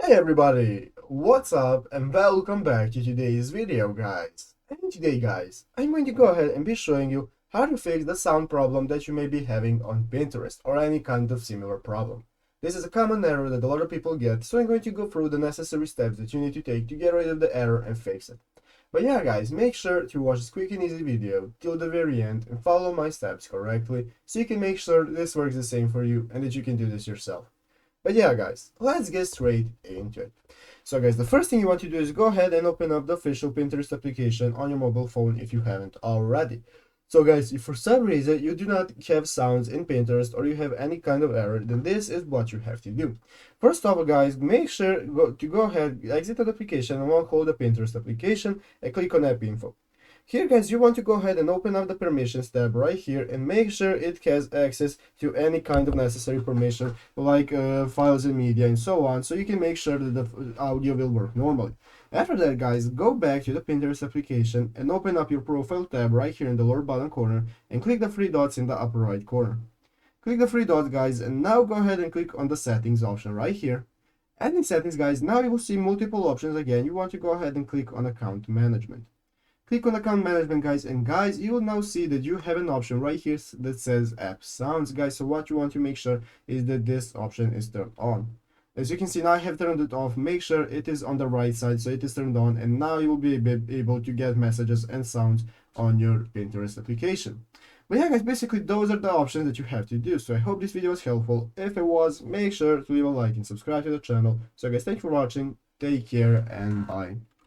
Hey everybody, what's up and welcome back to today's video guys. And today guys, I'm going to go ahead and be showing you how to fix the sound problem that you may be having on Pinterest or any kind of similar problem. This is a common error that a lot of people get, so I'm going to go through the necessary steps that you need to take to get rid of the error and fix it. But yeah guys, make sure to watch this quick and easy video till the very end and follow my steps correctly so you can make sure this works the same for you and that you can do this yourself. But yeah guys, let's get straight into it. So guys, the first thing you want to do is go ahead and open up the official Pinterest application on your mobile phone if you haven't already. So guys, if for some reason you do not have sounds in Pinterest or you have any kind of error, then this is what you have to do. First of all guys, make sure to go ahead, exit the application and hold the Pinterest application and click on App Info. Here guys, you want to go ahead and open up the permissions tab right here and make sure it has access to any kind of necessary permission like files and media and so on, so you can make sure that the audio will work normally. After that guys, go back to the Pinterest application and open up your profile tab right here in the lower bottom corner and click the three dots in the upper right corner. Click the three dots guys and now go ahead and click on the settings option right here. And in settings guys, now you will see multiple options again. You want to go ahead and click on account management. Click on account management guys, and guys, you will now see that you have an option right here that says app sounds guys. So what you want to make sure is that this option is turned on. As you can see, now I have turned it off. Make sure it is on the right side so it is turned on, and now you will be able to get messages and sounds on your Pinterest application. But yeah guys, basically those are the options that you have to do. So I hope this video was helpful. If it was, make sure to leave a like and subscribe to the channel. So guys, thanks for watching, take care and bye.